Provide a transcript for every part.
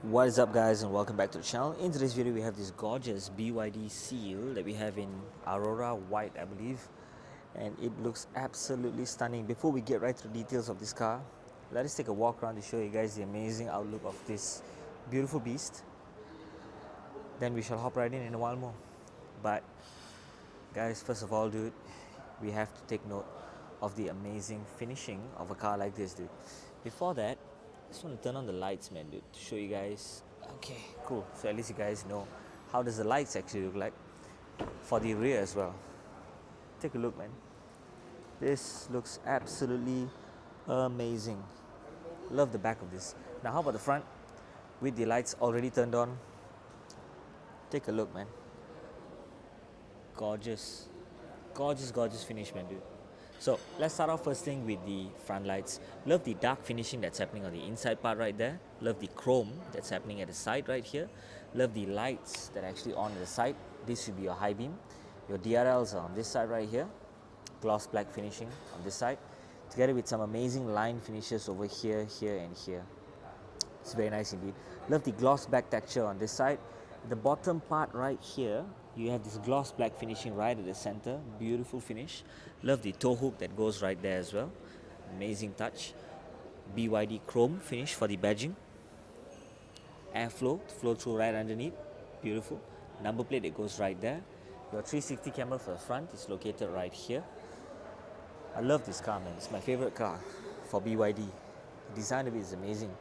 What is up, guys, and welcome back to the channel. In today's video we have this gorgeous BYD seal that we have in Aurora white, I believe, and it looks absolutely stunning. Before we get right to the details of this car, let us take a walk around to show you guys the amazing outlook of this beautiful beast. Then we shall hop right in a while more. But guys, first of all, dude, we have to take note of the amazing finishing of a car like this, dude. Before that, I just want to turn on the lights, man, dude, to show you guys. Okay, cool. So at least you guys know how does the lights actually look like for the rear as well. Take a look, man. This looks absolutely amazing. Love the back of this. Now how about the front with the lights already turned on? Take a look, man. Gorgeous, gorgeous finish, man, dude. So let's start off first thing with the front lights. Love the dark finishing that's happening on the inside part right there. Love the chrome that's happening at the side right here. Love the lights that are actually on the side. This should be your high beam. Your DRLs are on this side right here. Gloss black finishing on this side, together with some amazing line finishes over here, here and here. It's very nice indeed. Love the gloss black texture on this side. The bottom part right here, you have this gloss black finishing right at the center. Beautiful finish. Love the toe hook that goes right there as well. Amazing touch. BYD chrome finish for the badging. Airflow flow through right underneath. Beautiful. Number plate that goes right there. Your 360 camera for the front is located right here. I love this car, man. It's my favorite car for BYD. The design of it is amazing.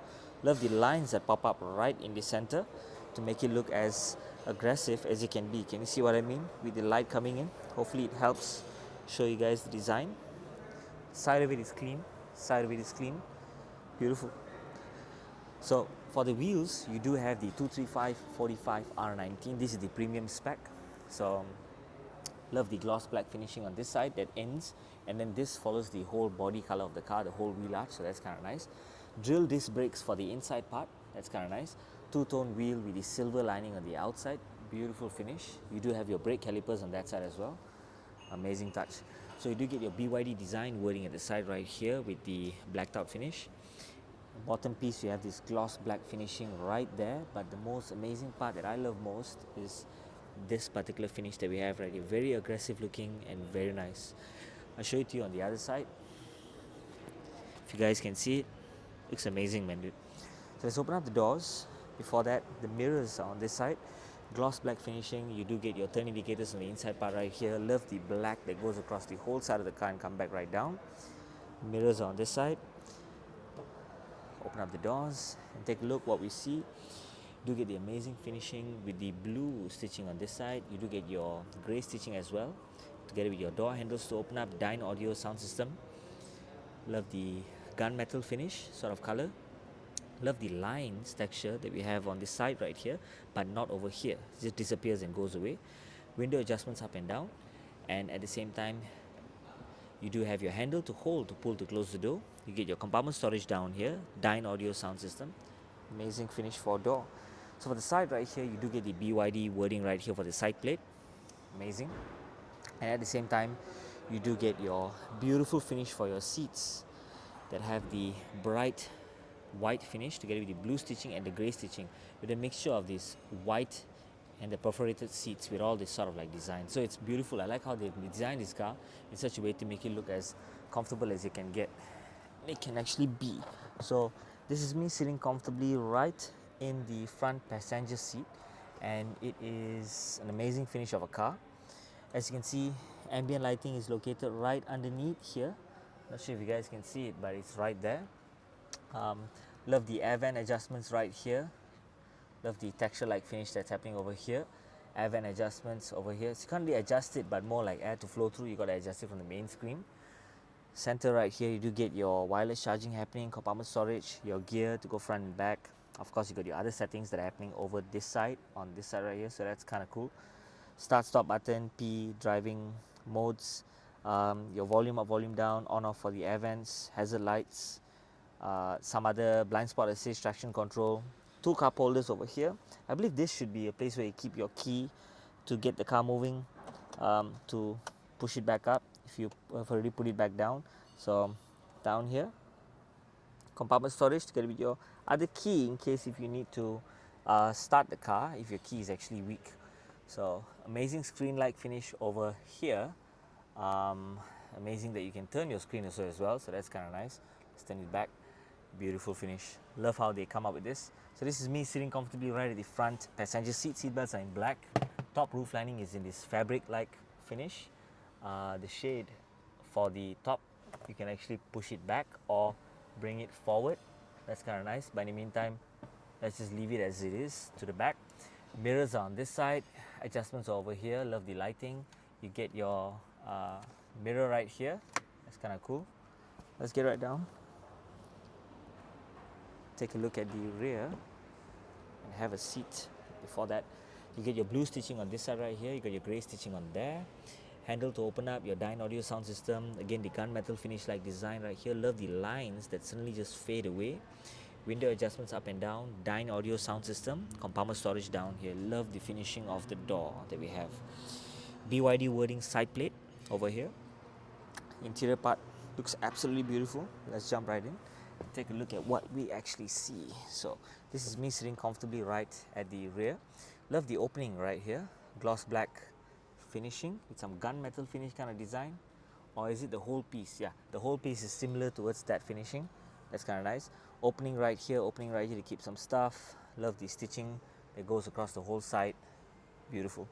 Love the lines that pop up right in the center to make it look as aggressive as it can be. Can you see what I mean with the light coming in? Hopefully it helps show you guys the design. Side of it is clean. Side of it is clean. Beautiful. So for the wheels, you do have the 235/45 R19. This is the premium spec. So love the gloss black finishing on this side that ends, and then this follows the whole body color of the car, the whole wheel arch, so that's kind of nice. Drill disc brakes for the inside part, that's kind of nice. Two-tone wheel with the silver lining on the outside, beautiful finish. You do have your brake calipers on that side as well. Amazing touch. So you do get your BYD design wording at the side right here with the blacked out finish. Bottom piece, you have this gloss black finishing right there, but the most amazing part that I love most is this particular finish that we have right here. Very aggressive looking and very nice. I'll show it to you on the other side. If you guys can see it, looks amazing, man, dude. So let's open up the doors. Before that, the mirrors are on this side. Gloss black finishing. You do get your turn indicators on the inside part right here. Love the black that goes across the whole side of the car and come back right down. Mirrors are on this side. Open up the doors and take a look what we see. You do get the amazing finishing with the blue stitching on this side. You do get your grey stitching as well, together with your door handles to open up. Dyne audio sound system. Love the gunmetal finish sort of color. Love the lines texture that we have on this side right here, but not over here. It just disappears and goes away. Window adjustments up and down, and at the same time you do have your handle to hold to pull to close the door. You get your compartment storage down here. Dyne audio sound system. Amazing finish for door. So for the side right here, you do get the BYD wording right here for the side plate. Amazing. And at the same time, you do get your beautiful finish for your seats that have the bright white finish together with the blue stitching and the grey stitching, with a mixture of this white and the perforated seats with all this sort of like design. So it's beautiful. I like how they've designed this car in such a way to make it look as comfortable as it can get. It can actually be. So this is me sitting comfortably right in the front passenger seat, and it is an amazing finish of a car. As you can see, ambient lighting is located right underneath here. Not sure if you guys can see it, but it's right there. Love the air vent adjustments right here. Love the texture like finish that's happening over here. Air vent adjustments over here. So you can't really adjust it, but more like air to flow through. You got to adjust it from the main screen. Center right here, you do get your wireless charging happening, compartment storage, your gear to go front and back. Of course, you got your other settings that are happening over this side, on this side right here. So that's kind of cool. Start stop button, P, driving modes, your volume up, volume down, on off for the air vents, hazard lights, some other blind spot assist, traction control. Two cup holders over here. I believe this should be a place where you keep your key to get the car moving, to push it back up if you have already put it back down. So down here, compartment storage together with your other key in case if you need to start the car if your key is actually weak. So amazing screen-like finish over here. Amazing that you can turn your screen also as well, so that's kind of nice. Let's turn it back. Beautiful finish. Love how they come up with this. So this is me sitting comfortably right at the front passenger seat. Seatbelts are in black. Top roof lining is in this fabric-like finish. The shade for the top, you can actually push it back or bring it forward. That's kind of nice. But in the meantime, let's just leave it as it is to the back. Mirrors are on this side. Adjustments are over here. Love the lighting. You get your mirror right here. That's kind of cool. Let's get right down. Take a look at the rear and have a seat. Before that, you get your blue stitching on this side right here. You got your grey stitching on there. Handle to open up, your Dyne audio sound system. Again, the gunmetal finish like design right here. Love the lines that suddenly just fade away. Window adjustments up and down. Dyne audio sound system. Compartment storage down here. Love the finishing of the door that we have. BYD wording side plate over here. Interior part looks absolutely beautiful. Let's jump right in. Take a look at what we actually see. So this is me sitting comfortably right at the rear. Love the opening right here. Gloss black finishing with some gunmetal finish kind of design. Or is it the whole piece? Yeah, the whole piece is similar towards that finishing. That's kind of nice. Opening right here to keep some stuff. Love the stitching that goes across the whole side. Beautiful.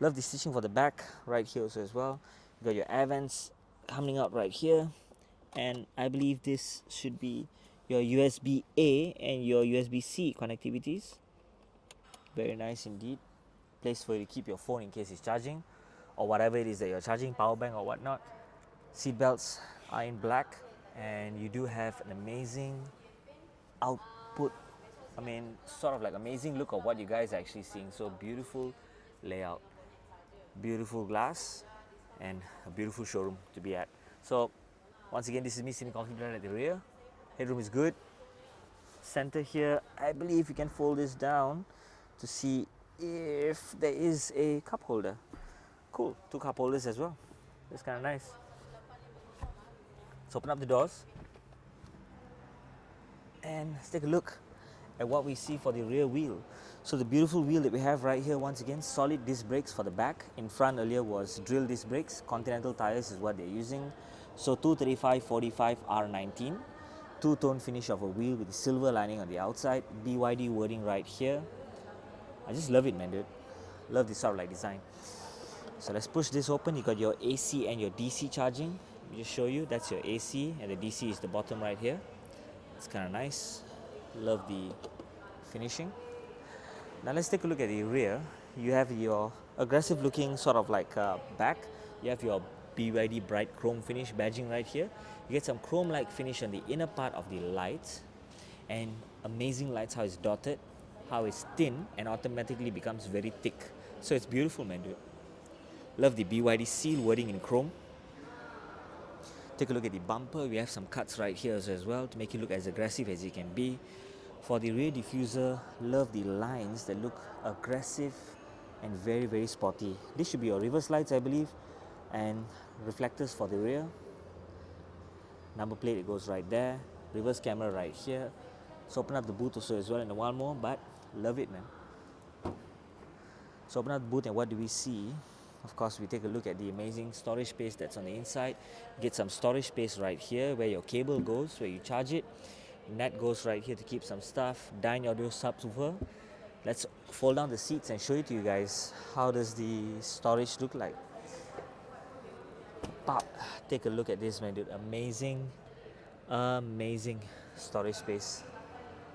Love the stitching for the back right here also as well. You got your air vents coming out right here. And I believe this should be your USB-A and your USB-C connectivities. Very nice indeed. Place for you to keep your phone in case it's charging or whatever it is that you're charging, power bank or whatnot. Seat belts are in black and you do have an amazing output. I mean, sort of like amazing look of what you guys are actually seeing. So beautiful layout, beautiful glass and a beautiful showroom to be at. So once again, this is me sitting comfortably right at the rear. Headroom is good. Center here, I believe you can fold this down to see if there is a cup holder. Cool, 2 cup holders as well. That's kind of nice. Let's open up the doors and let's take a look at what we see for the rear wheel. So the beautiful wheel that we have right here, once again, solid disc brakes for the back. In front earlier was drill disc brakes. Continental tires is what they're using. So 235/45 R19, two-tone finish of a wheel with the silver lining on the outside. BYD wording right here. I just love it, man, dude. Love this sort of like design. So let's push this open. You got your AC and your DC charging. Let me just show you. That's your AC and the DC is the bottom right here. It's kind of nice. Love the finishing. Now let's take a look at the rear. You have your aggressive looking sort of like back. You have your BYD bright chrome finish badging right here. You get some chrome like finish on the inner part of the lights and amazing lights, how it's dotted, how it's thin and automatically becomes very thick. So it's beautiful, man, dude. Love the BYD seal wording in chrome. Take a look at the bumper. We have some cuts right here as well to make it look as aggressive as it can be. For the rear diffuser, love the lines that look aggressive and very, very sporty. This should be your reverse lights, I believe, and reflectors for the rear. Number plate, it goes right there. Reverse camera right here. So open up the boot also as well in a while more, but love it, man. So open up the boot and what do we see? Of course, we take a look at the amazing storage space that's on the inside. Get some storage space right here where your cable goes, where you charge it. Net goes right here to keep some stuff. Dyne audio subwoofer. Let's fold down the seats and show it to you guys. How does the storage look like? Pop. Take a look at this, man, dude. Amazing, amazing storage space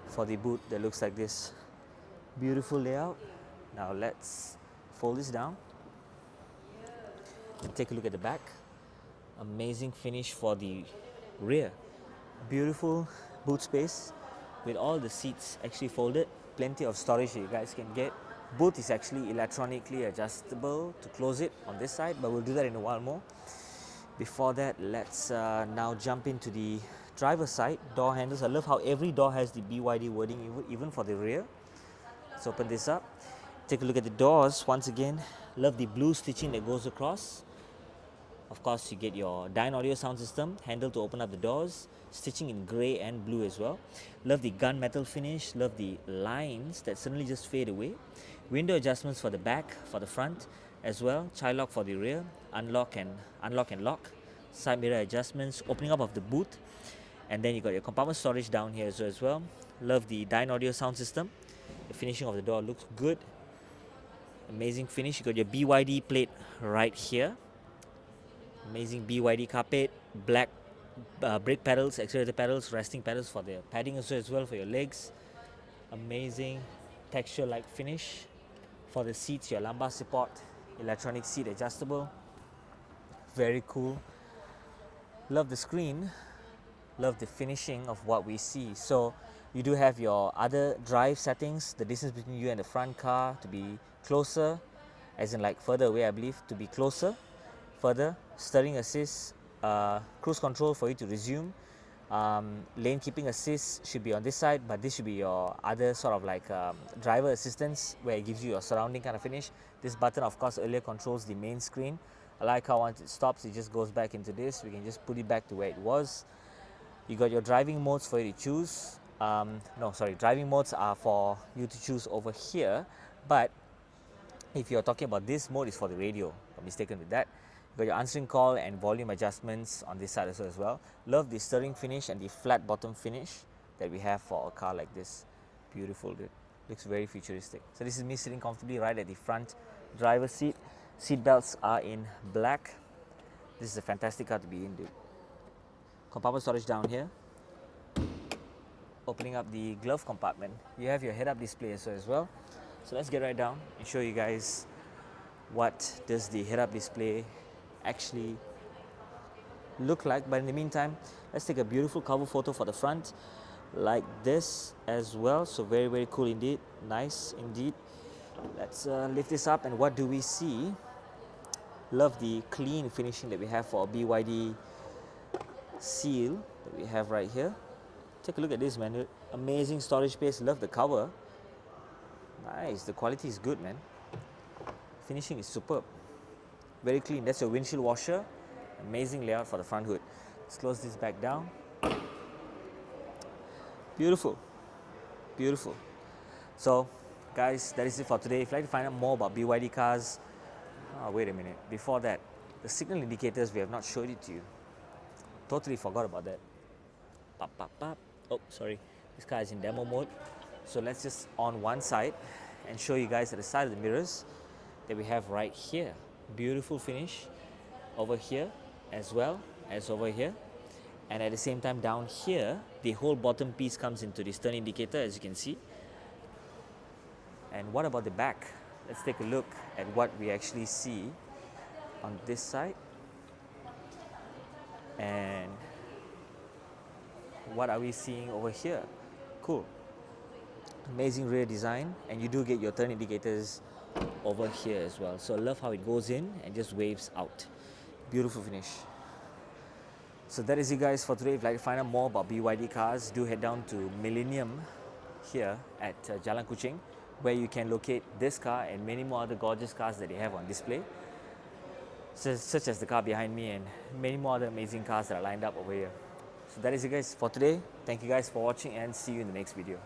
for the boot that looks like this. Beautiful layout. Now let's fold this down and take a look at the back. Amazing finish for the rear. Beautiful boot space with all the seats actually folded. Plenty of storage that you guys can get. Boot is actually electronically adjustable to close it on this side, but we'll do that in a while more. Before that, let's now jump into the driver's side. Door handles. I love how every door has the BYD wording, even for the rear. Let's open this up. Take a look at the doors once again. Love the blue stitching that goes across. Of course, you get your Dyne audio sound system, handle to open up the doors, stitching in grey and blue as well. Love the gunmetal finish, love the lines that suddenly just fade away. Window adjustments for the back, for the front as well. Child lock for the rear, unlock and lock. Side mirror adjustments, opening up of the boot. And then you got your compartment storage down here as well. Love the Dyne audio sound system. The finishing of the door looks good. Amazing finish. You got your BYD plate right here. Amazing BYD carpet, black brake pedals, accelerator pedals, resting pedals for the padding as well for your legs. Amazing texture-like finish. For the seats, your lumbar support, electronic seat adjustable. Very cool. Love the screen. Love the finishing of what we see. So you do have your other drive settings, the distance between you and the front car to be closer, as in like further away, I believe, to be closer. Further, steering assist, cruise control for you to resume. Lane keeping assist should be on this side, but this should be your other sort of like driver assistance, where it gives you your surrounding kind of finish. This button, of course, earlier controls the main screen. I like how once it stops, it just goes back into this. We can just put it back to where it was. You got your driving modes for you to choose. Driving modes are for you to choose over here, but if you're talking about this mode, is for the radio. I'm mistaken with that. You got your answering call and volume adjustments on this side as well. Love the steering finish and the flat bottom finish that we have for a car like this. Beautiful, dude. Looks very futuristic. So this is me sitting comfortably right at the front driver's seat. Seat belts are in black. This is a fantastic car to be in, dude. Compartment storage down here. Opening up the glove compartment, you have your head-up display as well. So let's get right down and show you guys what does the head-up display actually look like. But in the meantime, let's take a beautiful cover photo for the front like this as well. So very, very cool indeed. Nice indeed. Let's lift this up, and what do we see? Love the clean finishing that we have for a BYD seal that we have right here. Take a look at this, man. Amazing storage space. Love the cover. Nice. The quality is good, man. Finishing is superb. Very clean. That's your windshield washer. Amazing layout for the front hood. Let's close this back down. Beautiful. Beautiful. So, guys, that is it for today. If you'd like to find out more about BYD cars, wait a minute. Before that, the signal indicators, we have not showed it to you. Totally forgot about that. Pop, pop, pop. Oh, sorry. This car is in demo mode. So let's just on one side and show you guys at the side of the mirrors that we have right here. Beautiful finish over here as well as over here. And at the same time down here, the whole bottom piece comes into the stern indicator, as you can see. And what about the back? Let's take a look at what we actually see on this side. And what are we seeing over here? Cool. Amazing rear design, and you do get your turn indicators over here as well. So I love how it goes in and just waves out. Beautiful finish. So that is it, guys, for today. If you'd like to find out more about BYD cars, do head down to Millennium here at Jalan Kuching, where you can locate this car and many more other gorgeous cars that they have on display, such as the car behind me and many more other amazing cars that are lined up over here. So that is it, guys, for today. Thank you guys for watching, and see you in the next video.